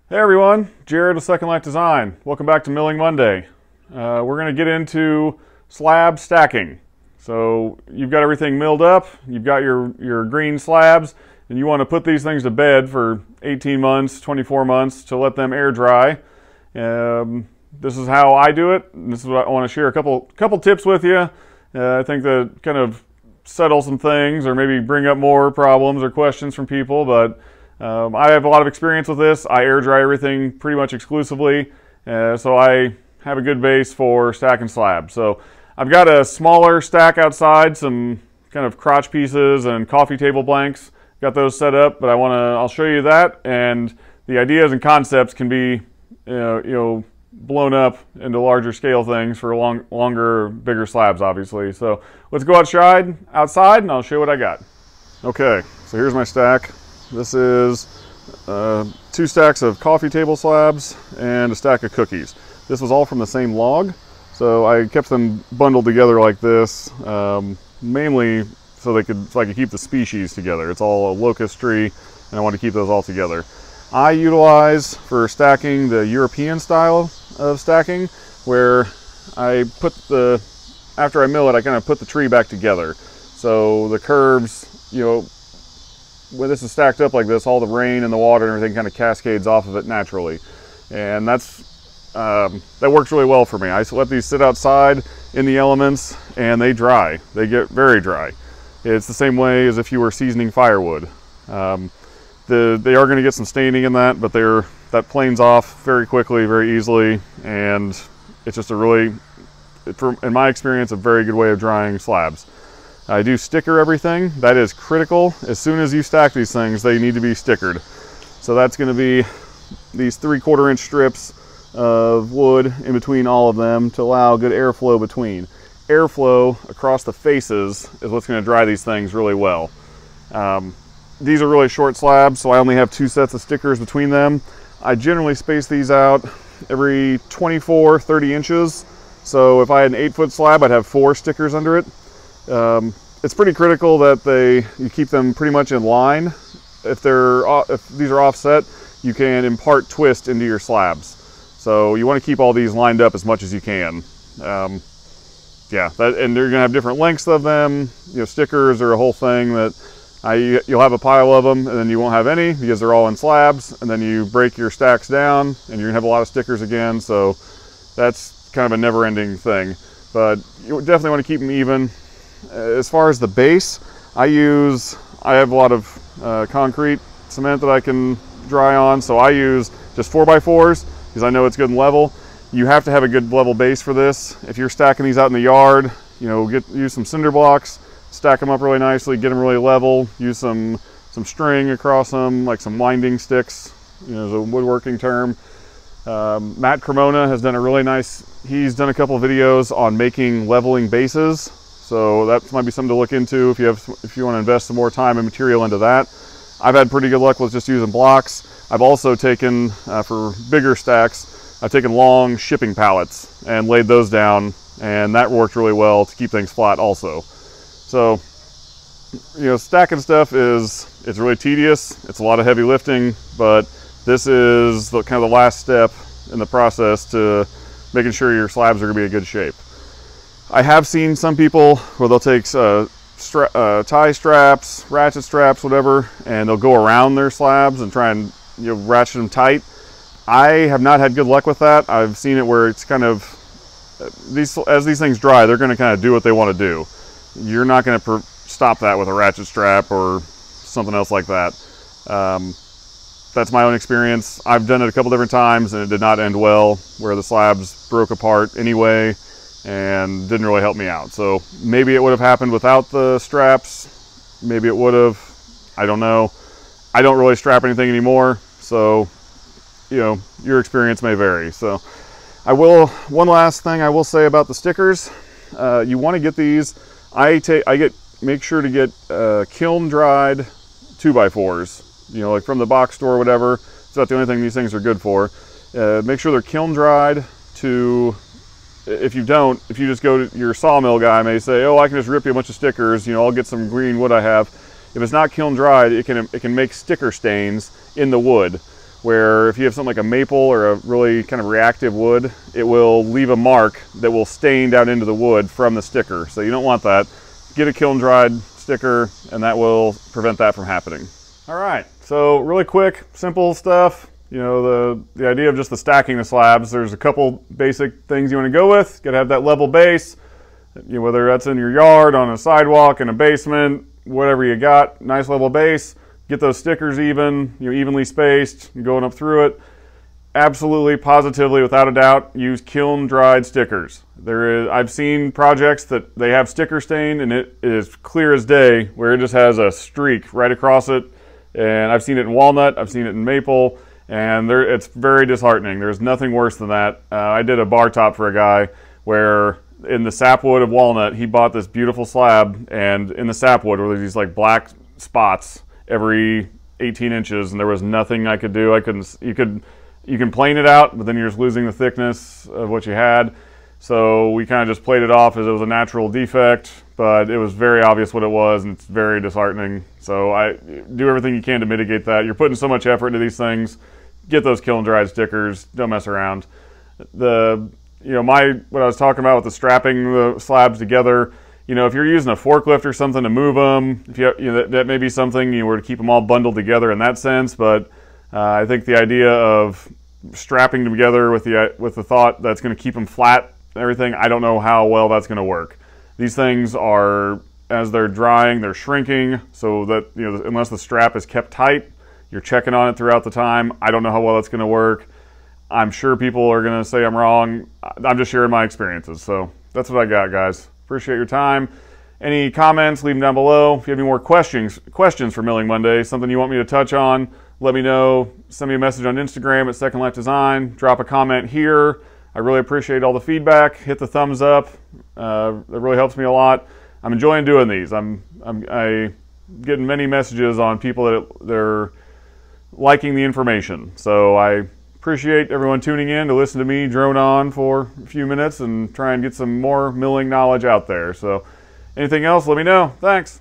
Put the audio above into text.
Hey everyone, Jared with Second Life Design. Welcome back to Milling Monday. We're going to get into slab stacking. So you've got everything milled up, you've got your green slabs, and you want to put these things to bed for 18 months, 24 months to let them air dry. This is how I do it. This is what I want to share a couple tips with you. I think that kind of settle some things or maybe bring up more problems or questions from people, but I have a lot of experience with this. I air dry everything pretty much exclusively, so I have a good base for stacking slabs. So I've got a smaller stack outside, some kind of crotch pieces and coffee table blanks. Got those set up, but I'll show you that, and the ideas and concepts can be blown up into larger scale things for longer, bigger slabs, obviously. So let's go outside, and I'll show you what I got. Okay, so here's my stack. This is 2 stacks of coffee table slabs and a stack of cookies. This was all from the same log, so I kept them bundled together like this, mainly so I could keep the species together. It's all a locust tree, and I want to keep those all together. I utilize for stacking the European style of stacking, where after I mill it, I kind of put the tree back together. So the curves, when this is stacked up like this, all the rain and the water and everything kind of cascades off of it naturally. And that works really well for me. I let these sit outside in the elements and they dry. They get very dry. It's the same way as if you were seasoning firewood. They are going to get some staining in that, but that planes off very quickly, very easily, and it's just in my experience, a very good way of drying slabs. I do sticker everything. That is critical. As soon as you stack these things, they need to be stickered. So that's going to be these 3/4 inch strips of wood in between all of them to allow good airflow between. Airflow across the faces is what's going to dry these things really well. These are really short slabs, so I only have 2 sets of stickers between them. I generally space these out every 24-30 inches. So if I had an 8-foot slab, I'd have 4 stickers under it. It's pretty critical that you keep them pretty much in line. If these are offset, you can impart twist into your slabs. So you want to keep all these lined up as much as you can. And they're gonna have different lengths of them. Stickers are a whole thing that you'll have a pile of them, and then you won't have any because they're all in slabs, and then you break your stacks down and you're gonna have a lot of stickers again. So that's kind of a never-ending thing, but you definitely want to keep them even. As far as the base, I have a lot of concrete cement that I can dry on, so I use just 4x4s because I know it's good and level. You have to have a good level base for this. If you're stacking these out in the yard, use some cinder blocks, stack them up really nicely, get them really level, use some string across them, like some winding sticks, is a woodworking term. Matt Cremona has done he's done a couple of videos on making leveling bases. So that might be something to look into if you want to invest some more time and material into that. I've had pretty good luck with just using blocks. I've also taken, for bigger stacks, I've taken long shipping pallets and laid those down, and that worked really well to keep things flat also. So, stacking stuff it's really tedious. It's a lot of heavy lifting, but this is kind of the last step in the process to making sure your slabs are going to be in good shape. I have seen some people where they'll take tie straps, ratchet straps, whatever, and they'll go around their slabs and try and ratchet them tight. I have not had good luck with that. I've seen it where it's kind of as these things dry, they're going to kind of do what they want to do. You're not going to stop that with a ratchet strap or something else like that. That's my own experience. I've done it a couple different times and it did not end well, where the slabs broke apart anyway and didn't really help me out. So maybe it would have happened without the straps. Maybe it would have. I don't know. I don't really strap anything anymore, so your experience may vary. So one last thing I will say about the stickers. You want to get these. Make sure to get kiln dried 2x4s. Like from the box store or whatever. It's not the only thing these things are good for. Make sure they're kiln dried to if you just go to your sawmill guy may say, oh, I can just rip you a bunch of stickers, you know, I'll get some green wood I have. If it's not kiln dried, it can make sticker stains in the wood, where if you have something like a maple or a really kind of reactive wood, it will leave a mark that will stain down into the wood from the sticker. So you don't want that. Get a kiln dried sticker and that will prevent that from happening. All right, so really quick, simple stuff. You know, the idea of just the stacking the slabs, there's a couple basic things you want to go with. Got to have that level base, you know, whether that's in your yard, on a sidewalk, in a basement, whatever you got, nice level base. Get those stickers even, you know, evenly spaced, going up through it. Absolutely, positively, without a doubt, use kiln dried stickers. I've seen projects that they have sticker stain and it is clear as day, where it just has a streak right across it. And I've seen it in walnut, I've seen it in maple, and it's very disheartening. There's nothing worse than that. I did a bar top for a guy where in the sapwood of walnut, he bought this beautiful slab, and in the sapwood were these like black spots every 18 inches, and there was nothing I could do. You can plane it out, but then you're just losing the thickness of what you had. So we kind of just played it off as it was a natural defect, but it was very obvious what it was, and it's very disheartening. So I do everything you can to mitigate that. You're putting so much effort into these things. Get those kiln dried stickers. Don't mess around. What I was talking about with the strapping the slabs together. You know, if you're using a forklift or something to move them, that may be something you were to keep them all bundled together in that sense. But I think the idea of strapping them together with the thought that's going to keep them flat and everything, I don't know how well that's going to work. These things are, as they're drying, they're shrinking, so that, you know, unless the strap is kept tight, you're checking on it throughout the time. I don't know how well that's going to work. I'm sure people are going to say I'm wrong. I'm just sharing my experiences. So that's what I got, guys. Appreciate your time. Any comments, leave them down below. If you have any more questions for Milling Monday, something you want me to touch on, let me know. Send me a message on Instagram at Secondlifedesign. Drop a comment here. I really appreciate all the feedback. Hit the thumbs up. That really helps me a lot. I'm enjoying doing these. I'm getting many messages on people that they're liking the information. So I appreciate everyone tuning in to listen to me drone on for a few minutes and try and get some more milling knowledge out there. So anything else, let me know. Thanks.